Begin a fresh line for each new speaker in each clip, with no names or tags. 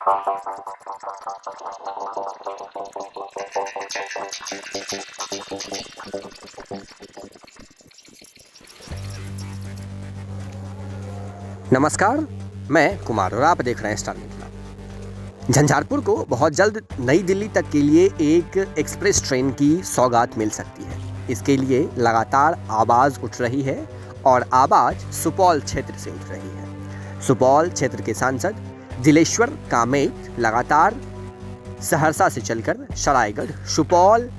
नमस्कार, मैं कुमार और आप देख रहे हैं स्टार मीडिया। झंझारपुर को बहुत जल्द नई दिल्ली तक के लिए एक एक्सप्रेस ट्रेन की सौगात मिल सकती है। इसके लिए लगातार आवाज़ उठ रही है और आवाज़ सुपौल क्षेत्र से उठ रही है। सुपौल क्षेत्र के सांसद दिलेश्वर कामेत लगातार सहरसा से चलकर सरायगढ़, सुपौल,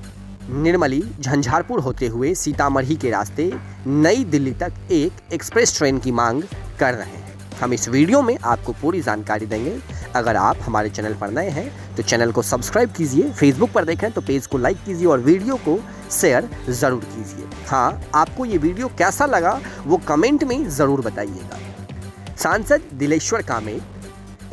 निर्मली, झंझारपुर होते हुए सीतामढ़ी के रास्ते नई दिल्ली तक एक एक्सप्रेस ट्रेन की मांग कर रहे हैं। हम इस वीडियो में आपको पूरी जानकारी देंगे। अगर आप हमारे चैनल पर नए हैं तो चैनल को सब्सक्राइब कीजिए, फेसबुक पर देखें तो पेज को लाइक कीजिए और वीडियो को शेयर ज़रूर कीजिए। हाँ, आपको ये वीडियो कैसा लगा वो कमेंट में ज़रूर बताइएगा। सांसद दिलेश्वर कामेत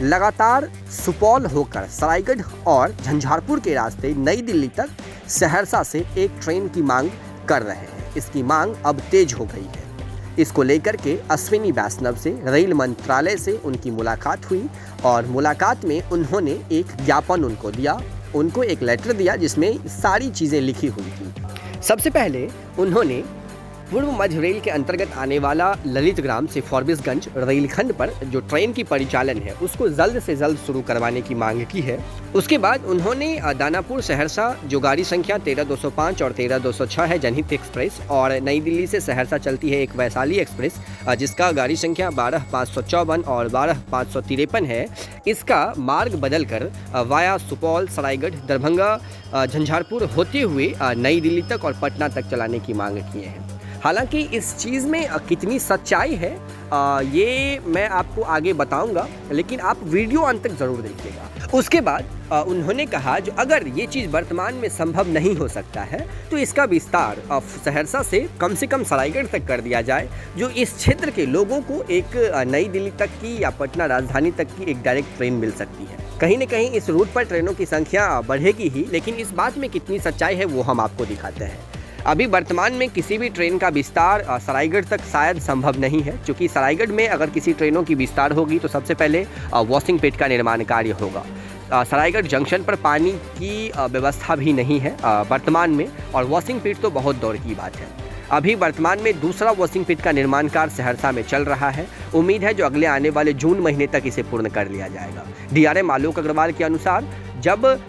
लगातार सुपौल होकर सरायगढ़ और झंझारपुर के रास्ते नई दिल्ली तक सहरसा से एक ट्रेन की मांग कर रहे हैं। इसकी मांग अब तेज हो गई है। इसको लेकर के अश्विनी वैष्णव से रेल मंत्रालय से उनकी मुलाकात हुई और मुलाकात में उन्होंने एक ज्ञापन उनको दिया, उनको एक लेटर दिया जिसमें सारी चीज़ें लिखी हुई थी। सबसे पहले उन्होंने पूर्व मध्य रेल के अंतर्गत आने वाला ललित ग्राम से फॉरबिसगंज रेलखंड पर जो ट्रेन की परिचालन है उसको जल्द से जल्द शुरू करवाने की मांग की है। उसके बाद उन्होंने दानापुर सहरसा जो गाड़ी संख्या 13205 और 13206 है जनहित एक्सप्रेस, और नई दिल्ली से सहरसा चलती है एक वैशाली एक्सप्रेस जिसका गाड़ी संख्या 12554 और 12553 है, इसका मार्ग बदल कर वाया सुपौल, सरायगढ़, दरभंगा, झंझारपुर होते हुए नई दिल्ली तक और पटना तक चलाने की मांग किए हैं। हालांकि इस चीज़ में कितनी सच्चाई है ये मैं आपको आगे बताऊंगा, लेकिन आप वीडियो अंत तक ज़रूर देखिएगा। उसके बाद उन्होंने कहा जो अगर ये चीज़ वर्तमान में संभव नहीं हो सकता है तो इसका विस्तार सहरसा से कम सरायगढ़ तक कर दिया जाए, जो इस क्षेत्र के लोगों को एक नई दिल्ली तक की या पटना राजधानी तक की एक डायरेक्ट ट्रेन मिल सकती है। कहीं न कहीं इस रूट पर ट्रेनों की संख्या बढ़ेगी ही, लेकिन इस बात में कितनी सच्चाई है वो हम आपको दिखाते हैं। अभी वर्तमान में किसी भी ट्रेन का विस्तार सरायगढ़ तक शायद संभव नहीं है, क्योंकि सरायगढ़ में अगर किसी ट्रेनों की विस्तार होगी तो सबसे पहले वॉशिंग पिट का निर्माण कार्य होगा। सरायगढ़ जंक्शन पर पानी की व्यवस्था भी नहीं है वर्तमान में, और वॉशिंग पिट तो बहुत दौर की बात है। अभी वर्तमान में दूसरा वॉशिंग पिट का निर्माण कार्य सहरसा में चल रहा है। उम्मीद है जो अगले आने वाले जून महीने तक इसे पूर्ण कर लिया जाएगा। DRM आलोक अग्रवाल के अनुसार जब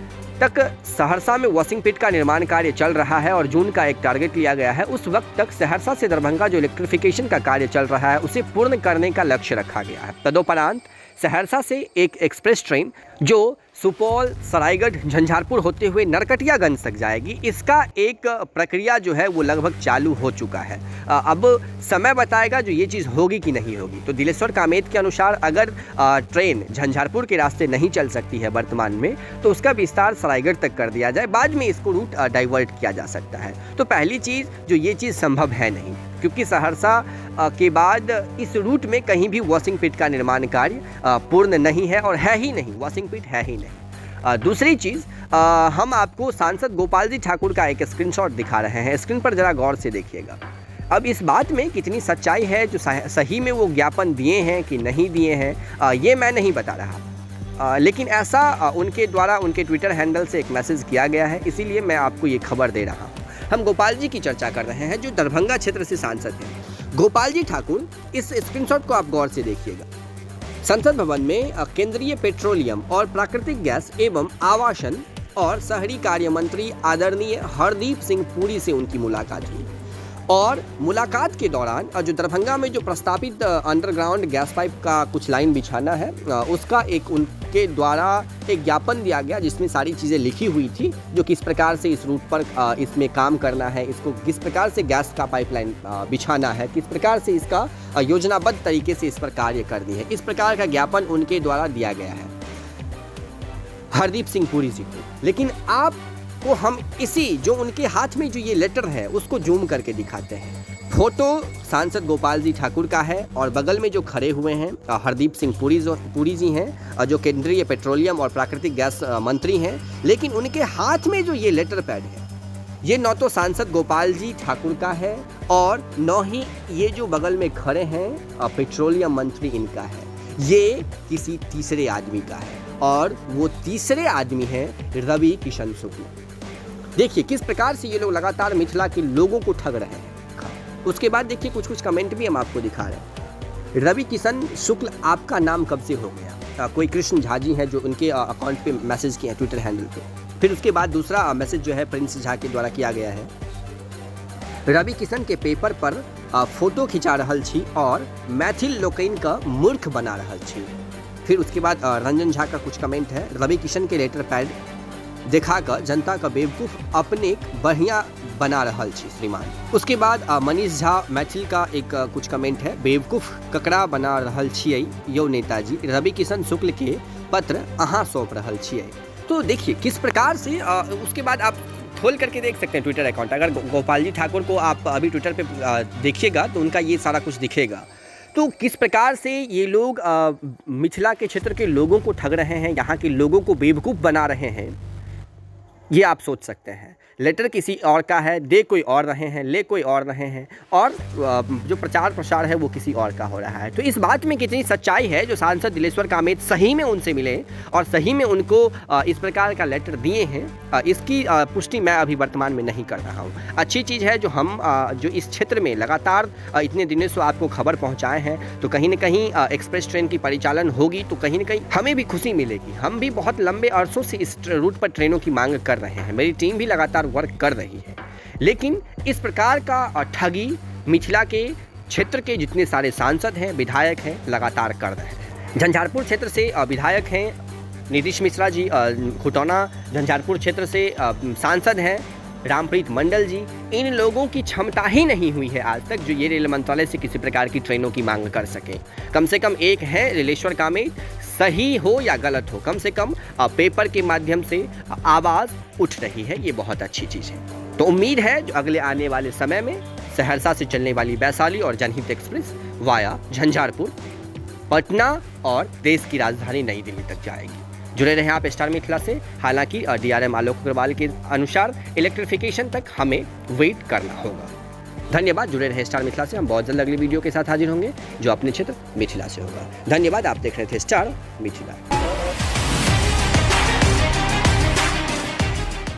तक सहरसा में वॉशिंग पिट का निर्माण कार्य चल रहा है और जून का एक टारगेट लिया गया है, उस वक्त तक सहरसा से दरभंगा जो इलेक्ट्रिफिकेशन का कार्य चल रहा है उसे पूर्ण करने का लक्ष्य रखा गया है। तदोपरांत सहरसा से एक एक्सप्रेस ट्रेन जो सुपौल, सरायगढ़, झंझारपुर होते हुए नरकटियागंज तक जाएगी, इसका एक प्रक्रिया जो है वो लगभग चालू हो चुका है। अब समय बताएगा जो ये चीज़ होगी कि नहीं होगी। तो दिलेश्वर कामेत के अनुसार अगर ट्रेन झंझारपुर के रास्ते नहीं चल सकती है वर्तमान में तो उसका विस्तार सरायगढ़ तक कर दिया जाए, बाद में इसको रूट डाइवर्ट किया जा सकता है। तो पहली चीज़ जो ये चीज़ संभव है नहीं, क्योंकि सहरसा के बाद इस रूट में कहीं भी वॉशिंग पिट का निर्माण कार्य पूर्ण नहीं है और है ही नहीं, वॉशिंग पिट है ही नहीं। दूसरी चीज़ हम आपको सांसद गोपाल जी ठाकुर का एक स्क्रीनशॉट दिखा रहे हैं, स्क्रीन पर ज़रा गौर से देखिएगा। अब इस बात में कितनी सच्चाई है, जो सही में वो ज्ञापन दिए हैं कि नहीं दिए हैं ये मैं नहीं बता रहा, लेकिन ऐसा उनके द्वारा उनके ट्विटर हैंडल से एक मैसेज किया गया है, इसीलिए मैं आपको ये खबर दे रहा हूँ। हम गोपाल जी की चर्चा कर रहे हैं जो दरभंगा क्षेत्र से सांसद हैं। गोपाल जी ठाकुर, इस स्क्रीनशॉट को आप गौर से देखिएगा। संसद भवन में केंद्रीय पेट्रोलियम और प्राकृतिक गैस एवं आवासन और शहरी कार्य मंत्री आदरणीय हरदीप सिंह पुरी से उनकी मुलाकात हुई, और मुलाकात के दौरान जो दरभंगा में जो प्रस्तावित अंडरग्राउंड गैस पाइप का कुछ लाइन बिछाना है उसका एक उनके द्वारा एक ज्ञापन दिया गया जिसमें सारी चीज़ें लिखी हुई थी, जो किस प्रकार से इस रूट पर इसमें काम करना है, इसको किस प्रकार से गैस का पाइपलाइन बिछाना है, किस प्रकार से इसका योजनाबद्ध तरीके से इस पर कार्य करनी है। इस प्रकार का ज्ञापन उनके द्वारा दिया गया है हरदीप सिंह पुरी जी को। लेकिन आप को हम इसी जो उनके हाथ में जो ये लेटर है उसको जूम करके दिखाते हैं। फोटो सांसद गोपाल जी ठाकुर का है और बगल में जो खड़े हुए हैं हरदीप सिंह पुरी जी हैं जो केंद्रीय पेट्रोलियम और प्राकृतिक गैस मंत्री हैं, लेकिन उनके हाथ में जो ये लेटर पैड है ये न तो सांसद गोपाल जी ठाकुर का है और न ही ये जो बगल में खड़े हैं पेट्रोलियम मंत्री इनका है, ये किसी तीसरे आदमी का है। और वो तीसरे आदमी हैं रवि किशन शुक्ल। देखिए किस प्रकार से ये लोग लगातार मिथिला के लोगों को ठग रहे हैं। उसके बाद देखिए कुछ कमेंट भी हम आपको दिखा रहे हैं। रवि किशन शुक्ल आपका नाम कब से हो गया? कोई कृष्ण झा जी हैं जो उनके अकाउंट पे मैसेज किए हैं ट्विटर हैंडल पे। फिर उसके बाद दूसरा मैसेज जो है प्रिंस झा के द्वारा किया गया है। रवि किशन के पेपर पर फोटो खिंचा रहल छी और मैथिल लोकनि का मूर्ख बना रहल छी। फिर उसके बाद रंजन झा का कुछ कमेंट है। रवि किशन के लेटर पैड दिखाकर जनता का बेवकूफ़ अपने बढ़िया बना रहल छी श्रीमान। उसके बाद मनीष झा मैथिल का एक कुछ कमेंट है। बेवकूफ़ ककरा बना रहल छियै यौ नेताजी, रवि किशन शुक्ल के पत्र अहाँ सौंप रहल छियै। तो देखिए किस प्रकार से उसके बाद आप खोल करके देख सकते हैं ट्विटर अकाउंट। अगर गोपाल जी ठाकुर को आप अभी ट्विटर पे देखिएगा तो उनका ये सारा कुछ दिखेगा। तो किस प्रकार से ये लोग मिथिला के क्षेत्र के लोगों को ठग रहे हैं, यहाँ के लोगों को बेवकूफ़ बना रहे हैं, ये आप सोच सकते हैं। लेटर किसी और का है, दे कोई और रहे हैं, ले कोई और रहे हैं, और जो प्रचार प्रसार है वो किसी और का हो रहा है। तो इस बात में कितनी सच्चाई है जो सांसद दिलेश्वर कामेत सही में उनसे मिले और सही में उनको इस प्रकार का लेटर दिए हैं, इसकी पुष्टि मैं अभी वर्तमान में नहीं कर रहा हूँ। अच्छी चीज़ है जो हम जो इस क्षेत्र में लगातार इतने दिनों से आपको खबर पहुँचाए हैं, तो कहीं ना कहीं एक्सप्रेस ट्रेन की परिचालन होगी तो कहीं ना कहीं हमें भी खुशी मिलेगी। हम भी बहुत लंबे अरसों से इस रूट पर ट्रेनों की मांग कर रहे हैं, मेरी टीम भी लगातार वर्क कर रही है, लेकिन इस प्रकार का ठगी मिथिला के क्षेत्र के जितने सारे सांसद हैं, विधायक हैं, लगातार कर रहे हैं। झंझारपुर क्षेत्र से विधायक हैं नीतीश मिश्रा जी, खुटौना झंझारपुर क्षेत्र से सांसद हैं रामप्रीत मंडल जी। इन लोगों की क्षमता ही नहीं हुई है आज तक जो ये रेल मंत्रालय से किसी प्रकार की ट्रेनों की मांग कर सके। कम से कम एक है दिलेश्वर कामेत, सही हो या गलत हो, कम से कम पेपर के माध्यम से आवाज़ उठ रही है, ये बहुत अच्छी चीज़ है। तो उम्मीद है जो अगले आने वाले समय में सहरसा से चलने वाली वैशाली और जनहित एक्सप्रेस वाया झंझारपुर, पटना और देश की राजधानी नई दिल्ली तक जाएगी। जुड़े रहें आप स्टार मिथिला से। हालांकि DRM आलोक अग्रवाल के अनुसार इलेक्ट्रिफिकेशन तक हमें वेट करना होगा। धन्यवाद, जुड़े रहे स्टार मिथिला से। हम बहुत जल्द अगली वीडियो के साथ हाजिर होंगे जो अपने क्षेत्र मिथिला से होगा। धन्यवाद, आप देख रहे थे स्टार मिथिला।